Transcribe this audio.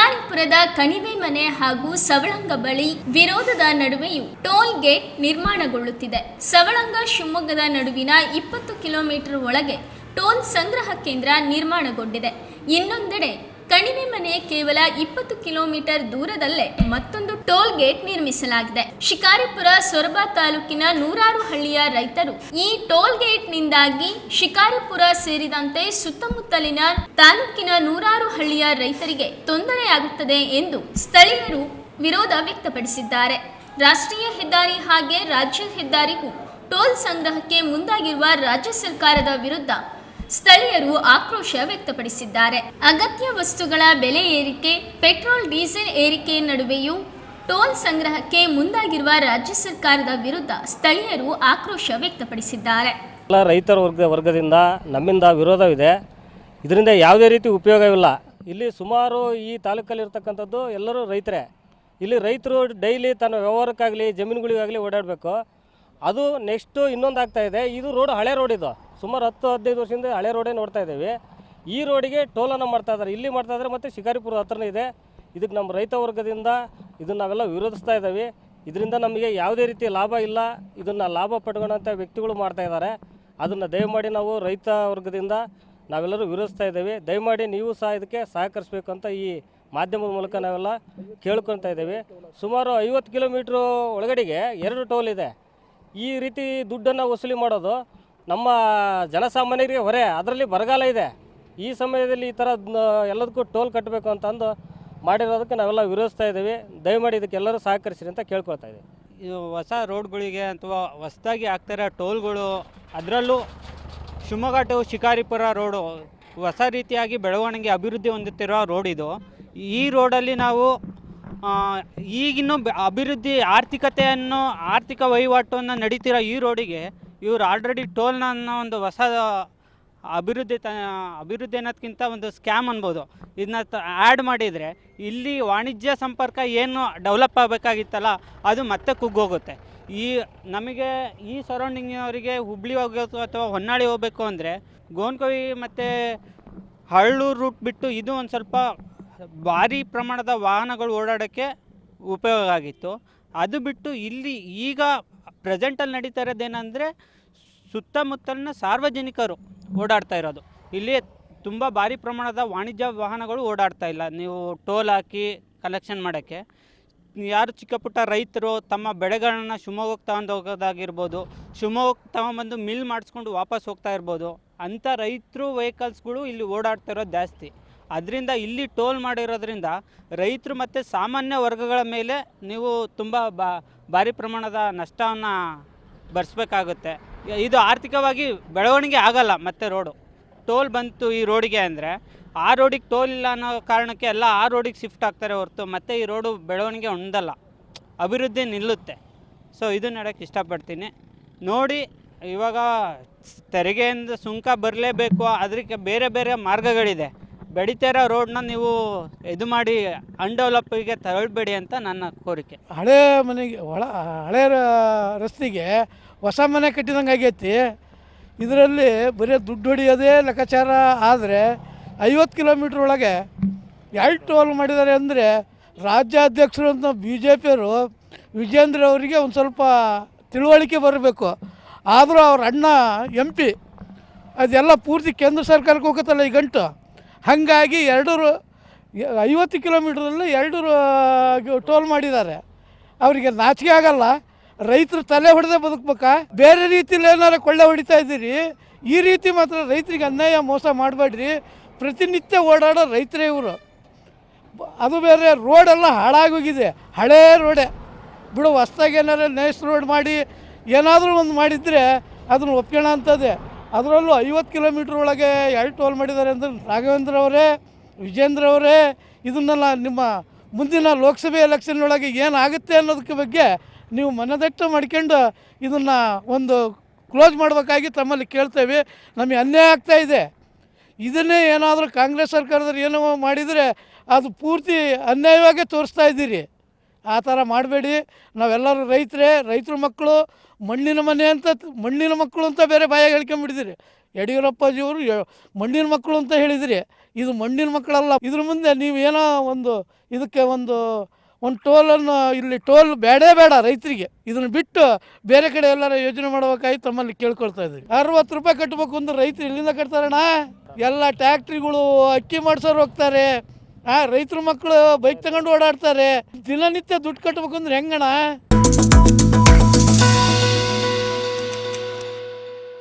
ಶಿಕಾರಿಪುರದ ಕಣಿವೆ ಮನೆ ಹಾಗೂ ಸವಳಂಗ ಬಳಿ ವಿರೋಧದ ನಡುವೆಯೂ ಟೋಲ್ ಗೇಟ್ ನಿರ್ಮಾಣಗೊಳ್ಳುತ್ತಿದೆ. ಸವಳಂಗ ಶಿವಮೊಗ್ಗದ ನಡುವಿನ 20 ಕಿಲೋಮೀಟರ್ ಒಳಗೆ ಟೋಲ್ ಸಂಗ್ರಹ ಕೇಂದ್ರ ನಿರ್ಮಾಣಗೊಂಡಿದೆ. ಇನ್ನೊಂದೆಡೆ ಕಣಿವೆ ಮನೆ ಕೇವಲ 20 ಕಿಲೋಮೀಟರ್ ದೂರದಲ್ಲೇ ಮತ್ತೊಂದು ಟೋಲ್ ಗೇಟ್ ನಿರ್ಮಿಸಲಾಗಿದೆ. ಶಿಕಾರಿಪುರ ಸೊರಬ ತಾಲೂಕಿನ ನೂರಾರು ಹಳ್ಳಿಯ ರೈತರು ಈ ಟೋಲ್ ಗೇಟ್ ನಿಂದಾಗಿ ಶಿಕಾರಿಪುರ ಸೇರಿದಂತೆ ಸುತ್ತಮುತ್ತಲಿನ ತಾಲೂಕಿನ ನೂರಾರು ಹಳ್ಳಿಯ ರೈತರಿಗೆ ತೊಂದರೆಯಾಗುತ್ತದೆ ಎಂದು ಸ್ಥಳೀಯರು ವಿರೋಧ ವ್ಯಕ್ತಪಡಿಸಿದ್ದಾರೆ. ರಾಷ್ಟ್ರೀಯ ಹೆದ್ದಾರಿ ಹಾಗೆ ರಾಜ್ಯ ಹೆದ್ದಾರಿಗೂ ಟೋಲ್ ಸಂಗ್ರಹಕ್ಕೆ ಮುಂದಾಗಿರುವ ರಾಜ್ಯ ಸರ್ಕಾರದ ವಿರುದ್ಧ ಸ್ಥಳೀಯರು ಆಕ್ರೋಶ ವ್ಯಕ್ತಪಡಿಸಿದ್ದಾರೆ. ಅಗತ್ಯ ವಸ್ತುಗಳ ಬೆಲೆ ಏರಿಕೆ, ಪೆಟ್ರೋಲ್ ಡೀಸೆಲ್ ಏರಿಕೆ ನಡುವೆಯೂ ಟೋಲ್ ಸಂಗ್ರಹಕ್ಕೆ ಮುಂದಾಗಿರುವ ರಾಜ್ಯ ಸರ್ಕಾರದ ವಿರುದ್ಧ ಸ್ಥಳೀಯರು ಆಕ್ರೋಶ ವ್ಯಕ್ತಪಡಿಸಿದ್ದಾರೆ. ರೈತರ ವರ್ಗದಿಂದ ನಮ್ಮಿಂದ ವಿರೋಧವಿದೆ. ಇದರಿಂದ ಯಾವುದೇ ರೀತಿ ಉಪಯೋಗವಿಲ್ಲ. ಇಲ್ಲಿ ಸುಮಾರು ಈ ತಾಲೂಕಲ್ಲಿರ್ತಕ್ಕಂಥದ್ದು ಎಲ್ಲರೂ ರೈತರೇ. ಇಲ್ಲಿ ರೈತರು ಡೈಲಿ ತನ್ನ ವ್ಯವಹಾರಕ್ಕಾಗಲಿ ಜಮೀನುಗಳಿಗಾಗಲಿ ಓಡಾಡಬೇಕು. ಅದು ನೆಕ್ಸ್ಟು ಇನ್ನೊಂದು ಆಗ್ತಾಯಿದೆ. ಇದು ರೋಡ್ ಹಳೆ ರೋಡ್, ಇದು ಸುಮಾರು 10-15 ವರ್ಷದಿಂದ ಹಳೆ ರೋಡೇ ನೋಡ್ತಾ ಇದ್ದೀವಿ. ಈ ರೋಡಿಗೆ ಟೋಲನ್ನು ಮಾಡ್ತಾಯಿದ್ದಾರೆ, ಇಲ್ಲಿ ಮಾಡ್ತಾಯಿದ್ದಾರೆ, ಮತ್ತು ಶಿಕಾರಿಪುರ ಹತ್ರನೇ ಇದೆ. ಇದಕ್ಕೆ ನಮ್ಮ ರೈತ ವರ್ಗದಿಂದ ಇದನ್ನು ನಾವೆಲ್ಲ ವಿರೋಧಿಸ್ತಾ ಇದ್ದೀವಿ. ಇದರಿಂದ ನಮಗೆ ಯಾವುದೇ ರೀತಿ ಲಾಭ ಇಲ್ಲ. ಇದನ್ನು ಲಾಭ ಪಡ್ಕೊಳ್ಳೋಂಥ ವ್ಯಕ್ತಿಗಳು ಮಾಡ್ತಾಯಿದ್ದಾರೆ. ಅದನ್ನು ದಯಮಾಡಿ ನಾವು ರೈತ ವರ್ಗದಿಂದ ನಾವೆಲ್ಲರೂ ವಿರೋಧಿಸ್ತಾ ಇದ್ದೀವಿ. ದಯಮಾಡಿ ನೀವು ಸಹ ಇದಕ್ಕೆ ಸಹಕರಿಸಬೇಕು ಅಂತ ಈ ಮಾಧ್ಯಮದ ಮೂಲಕ ನಾವೆಲ್ಲ ಕೇಳ್ಕೊತಾ ಇದ್ದೀವಿ. ಸುಮಾರು 50 ಕಿಲೋಮೀಟ್ರು ಒಳಗಡೆಗೆ 2 ಟೋಲ್ ಇದೆ. ಈ ರೀತಿ ದುಡ್ಡನ್ನು ವಸೂಲಿ ಮಾಡೋದು ನಮ್ಮ ಜನಸಾಮಾನ್ಯರಿಗೆ ಹೊರೆ. ಅದರಲ್ಲಿ ಬರಗಾಲ ಇದೆ. ಈ ಸಮಯದಲ್ಲಿ ಈ ಥರ ಎಲ್ಲದಕ್ಕೂ ಟೋಲ್ ಕಟ್ಟಬೇಕು ಅಂತಂದು ಮಾಡಿರೋದಕ್ಕೆ ನಾವೆಲ್ಲ ವಿರೋಧಿಸ್ತಾ ಇದ್ದೀವಿ. ದಯಮಾಡಿ ಇದಕ್ಕೆ ಎಲ್ಲರೂ ಸಹಕರಿಸಿರಿ ಅಂತ ಕೇಳ್ಕೊಳ್ತಾ ಇದ್ದೀವಿ. ಇದು ಹೊಸ ರೋಡ್ಗಳಿಗೆ ಅಥವಾ ಹೊಸದಾಗಿ ಆಗ್ತಿರೋ ಟೋಲ್ಗಳು, ಅದರಲ್ಲೂ ಶಿವಮೊಗ್ಗ ಟು ಶಿಕಾರಿಪುರ ರೋಡು ಹೊಸ ರೀತಿಯಾಗಿ ಬೆಳವಣಿಗೆ ಅಭಿವೃದ್ಧಿ ಹೊಂದುತ್ತಿರೋ ರೋಡ್ ಇದು. ಈ ರೋಡಲ್ಲಿ ನಾವು ಈಗಿನ್ನೂ ಅಭಿವೃದ್ಧಿ ಆರ್ಥಿಕ ವಹಿವಾಟನ್ನು ನಡೀತಿರೋ ಈ ರೋಡಿಗೆ ಇವರು ಆಲ್ರೆಡಿ ಟೋಲ್ನ ಅನ್ನೋ ಒಂದು ಹೊಸ ಅಭಿವೃದ್ಧಿ ಅನ್ನೋದಕ್ಕಿಂತ ಒಂದು ಸ್ಕ್ಯಾಮ್ ಅನ್ಬೋದು. ಇದನ್ನ ಆ್ಯಡ್ ಮಾಡಿದರೆ ಇಲ್ಲಿ ವಾಣಿಜ್ಯ ಸಂಪರ್ಕ ಏನು ಡೆವಲಪ್ ಆಗಬೇಕಾಗಿತ್ತಲ್ಲ ಅದು ಮತ್ತೆ ಕುಗ್ಗೋಗುತ್ತೆ. ನಮಗೆ ಈ ಸರೌಂಡಿಂಗಿನವರಿಗೆ ಹುಬ್ಳಿ ಹೋಗಬೇಕು ಅಥವಾ ಹೊನ್ನಾಳಿ ಹೋಗಬೇಕು ಅಂದರೆ ಗೋನ್ಕವಿ ಮತ್ತು ಹಳ್ಳೂರು ರೂಟ್ ಬಿಟ್ಟು ಇದು ಒಂದು ಸ್ವಲ್ಪ ಭಾರಿ ಪ್ರಮಾಣದ ವಾಹನಗಳು ಓಡಾಡೋಕ್ಕೆ ಉಪಯೋಗ ಆಗಿತ್ತು. ಅದು ಬಿಟ್ಟು ಇಲ್ಲಿ ಈಗ ಪ್ರೆಸೆಂಟಲ್ಲಿ ನಡೀತಾ ಇರೋದೇನೆಂದರೆ ಸುತ್ತಮುತ್ತಲಿನ ಸಾರ್ವಜನಿಕರು ಓಡಾಡ್ತಾ ಇರೋದು. ಇಲ್ಲಿ ತುಂಬ ಭಾರಿ ಪ್ರಮಾಣದ ವಾಣಿಜ್ಯ ವಾಹನಗಳು ಓಡಾಡ್ತಾ ಇಲ್ಲ. ನೀವು ಟೋಲ್ ಹಾಕಿ ಕಲೆಕ್ಷನ್ ಮಾಡೋಕ್ಕೆ ಯಾರು ಚಿಕ್ಕ ಪುಟ್ಟ ರೈತರು ತಮ್ಮ ಬೆಳೆಗಳನ್ನ ಶಿವಮೊಗ್ಗಕ್ಕೆ ತಗೊಂಡು ಹೋಗೋದಾಗಿರ್ಬೋದು, ಶಿವಮೊಗ್ಗಕ್ಕೆ ತಗೊಂಬಂದು ಮಿಲ್ ಮಾಡಿಸ್ಕೊಂಡು ವಾಪಸ್ ಹೋಗ್ತಾ ಇರ್ಬೋದು. ಅಂಥ ರೈತರು ವೆಹಿಕಲ್ಸ್ಗಳು ಇಲ್ಲಿ ಓಡಾಡ್ತಾ ಇರೋದು ಜಾಸ್ತಿ. ಅದರಿಂದ ಇಲ್ಲಿ ಟೋಲ್ ಮಾಡಿರೋದ್ರಿಂದ ರೈತರು ಮತ್ತು ಸಾಮಾನ್ಯ ವರ್ಗಗಳ ಮೇಲೆ ನೀವು ತುಂಬ ಭಾರಿ ಪ್ರಮಾಣದ ನಷ್ಟವನ್ನು ಭರಿಸ್ಬೇಕಾಗುತ್ತೆ. ಇದು ಆರ್ಥಿಕವಾಗಿ ಬೆಳವಣಿಗೆ ಆಗಲ್ಲ. ಮತ್ತು ಟೋಲ್ ಬಂತು ಈ ರೋಡಿಗೆ ಅಂದರೆ ಆ ರೋಡಿಗೆ ಟೋಲ್ ಇಲ್ಲ ಅನ್ನೋ ಕಾರಣಕ್ಕೆ ಎಲ್ಲ ಆ ರೋಡಿಗೆ ಶಿಫ್ಟ್ ಆಗ್ತಾರೆ ಹೊರತು ಮತ್ತೆ ಈ ರೋಡು ಬೆಳವಣಿಗೆ ಹೊಂದಲ್ಲ, ಅಭಿವೃದ್ಧಿ ನಿಲ್ಲುತ್ತೆ. ಸೊ ಇದು ನೋಡೋಕ್ಕೆ ಇಷ್ಟಪಡ್ತೀನಿ. ನೋಡಿ, ಇವಾಗ ತೆರಿಗೆಯಿಂದ ಸುಂಕ ಬರಲೇಬೇಕು. ಅದಕ್ಕೆ ಬೇರೆ ಬೇರೆ ಮಾರ್ಗಗಳಿದೆ. ಬೆಳೀತಾ ಇರೋ ರೋಡನ್ನ ನೀವು ಇದು ಮಾಡಿ ಅನ್ಡೆವಲಪ್ಪಿಗೆ ತಗೊಳ್ಬೇಡಿ ಅಂತ ನನ್ನ ಕೋರಿಕೆ. ಹಳೆ ಮನೆಗೆ ಹಳೆ ರಸ್ತೆಗೆ ಹೊಸ ಮನೆ ಕಟ್ಟಿದಂಗೆ ಆಗೈತಿ. ಇದರಲ್ಲಿ ಬರೀ ದುಡ್ಡು ಹೊಡಿಯೋದೇ ಲೆಕ್ಕಾಚಾರ. ಆದರೆ 50 ಕಿಲೋಮೀಟ್ರ್ ಒಳಗೆ 2 ಟೋಲ್ ಮಾಡಿದ್ದಾರೆ ಅಂದರೆ ರಾಜ್ಯಾಧ್ಯಕ್ಷರು ಅಂತ BJPಯವರು ವಿಜೇಂದ್ರ ಅವರಿಗೆ ಒಂದು ಸ್ವಲ್ಪ ತಿಳುವಳಿಕೆ ಬರಬೇಕು. ಆದರೂ ಅವ್ರ ಅಣ್ಣ MP ಅದೆಲ್ಲ ಪೂರ್ತಿ ಕೇಂದ್ರ ಸರ್ಕಾರಕ್ಕೆ ಹೋಗುತ್ತಲ್ಲ ಈ ಗಂಟು. ಹಾಗಾಗಿ 50 ಕಿಲೋಮೀಟ್ರಲ್ಲಿ 2 ಟೋಲ್ ಮಾಡಿದ್ದಾರೆ. ಅವರಿಗೆ ನಾಚಿಕೆ ಆಗಲ್ಲ. ರೈತರು ತಲೆ ಹೊಡೆದೇ ಬದುಕಬೇಕಾ? ಬೇರೆ ರೀತಿಯಲ್ಲಿ ಏನಾರು ಕೊಳ್ಳೆ ಹೊಡಿತಾ ಇದ್ದೀರಿ. ಈ ರೀತಿ ಮಾತ್ರ ರೈತರಿಗೆ ಅನ್ಯಾಯ ಮೋಸ ಮಾಡಬೇಡ್ರಿ. ಪ್ರತಿನಿತ್ಯ ಓಡಾಡೋ ರೈತರೇ ಇವರು. ಅದು ಬೇರೆ ರೋಡೆಲ್ಲ ಹಾಳಾಗೋಗಿದೆ, ಹಳೇ ರೋಡೇ ಬಿಡು. ಹೊಸ್ದಾಗಿ ಏನಾರು ನೈಸ್ ರೋಡ್ ಮಾಡಿ ಏನಾದರೂ ಒಂದು ಮಾಡಿದರೆ ಅದನ್ನು ಒಪ್ಕೊಳ್ಳೋ ಅಂಥದ್ದೇ. ಅದರಲ್ಲೂ 50 ಕಿಲೋಮೀಟ್ರ್ ಒಳಗೆ 2 ಟೋಲ್ ಮಾಡಿದ್ದಾರೆ ಅಂದರೆ ರಾಘವೇಂದ್ರ ಅವರೇ, ವಿಜೇಂದ್ರ ಅವರೇ, ಇದನ್ನೆಲ್ಲ ನಿಮ್ಮ ಮುಂದಿನ ಲೋಕಸಭೆ ಎಲೆಕ್ಷನ್ನೊಳಗೆ ಏನಾಗುತ್ತೆ ಅನ್ನೋದಕ್ಕೆ ಬಗ್ಗೆ ನೀವು ಮನದಟ್ಟು ಮಾಡ್ಕೊಂಡು ಇದನ್ನು ಒಂದು ಕ್ಲೋಸ್ ಮಾಡಬೇಕಾಗಿ ತಮ್ಮಲ್ಲಿ ಕೇಳ್ತೇವೆ. ನಮಗೆ ಅನ್ಯಾಯ ಆಗ್ತಾಯಿದೆ. ಇದನ್ನೇ ಏನಾದರೂ ಕಾಂಗ್ರೆಸ್ ಸರ್ಕಾರದವ್ರು ಏನೋ ಮಾಡಿದರೆ ಅದು ಪೂರ್ತಿ ಅನ್ಯಾಯವಾಗೇ ತೋರಿಸ್ತಾ ಇದ್ದೀರಿ. ಆ ಥರ ಮಾಡಬೇಡಿ. ನಾವೆಲ್ಲರೂ ರೈತರ ಮಕ್ಕಳು, ಮಣ್ಣಿನ ಮಕ್ಕಳು ಅಂತ ಬೇರೆ ಬಾಯಾಗಿ ಹೇಳ್ಕೊಂಬಿಟ್ಟಿದ್ದೀರಿ. ಯಡಿಯೂರಪ್ಪಾಜಿಯವರು ಮಣ್ಣಿನ ಮಕ್ಕಳು ಅಂತ ಹೇಳಿದಿರಿ. ಇದು ಮಣ್ಣಿನ ಮಕ್ಕಳಲ್ಲ. ಇದ್ರ ಮುಂದೆ ನೀವೇನೋ ಇದಕ್ಕೆ ಒಂದು ಟೋಲನ್ನು, ಇಲ್ಲಿ ಟೋಲ್ ಬೇಡ ರೈತರಿಗೆ. ಇದನ್ನು ಬಿಟ್ಟು ಬೇರೆ ಕಡೆ ಎಲ್ಲರ ಯೋಜನೆ ಮಾಡಬೇಕಾಗಿ ತಮ್ಮಲ್ಲಿ ಕೇಳ್ಕೊಳ್ತಾ ಇದ್ದೀವಿ. 60 ರೂಪಾಯಿ ಕಟ್ಟಬೇಕು ಅಂದ್ರೆ ರೈತರು ಎಲ್ಲಿಂದ ಕಟ್ತಾರಣ್ಣ? ಎಲ್ಲ ಟ್ಯಾಕ್ಟ್ರಿಗಳು ಅಕ್ಕಿ ಮಾಡ್ಸೋರು ಹೋಗ್ತಾರೆ. ರೈತರ ಮಕ್ಕಳು ಬೈಕ್ ತಗೊಂಡು ಓಡಾಡ್ತಾರೆ. ದಿನನಿತ್ಯ ದುಡ್ಡು ಕಟ್ಟಬೇಕು ಅಂದ್ರೆ ಹೆಂಗಣ್ಣ?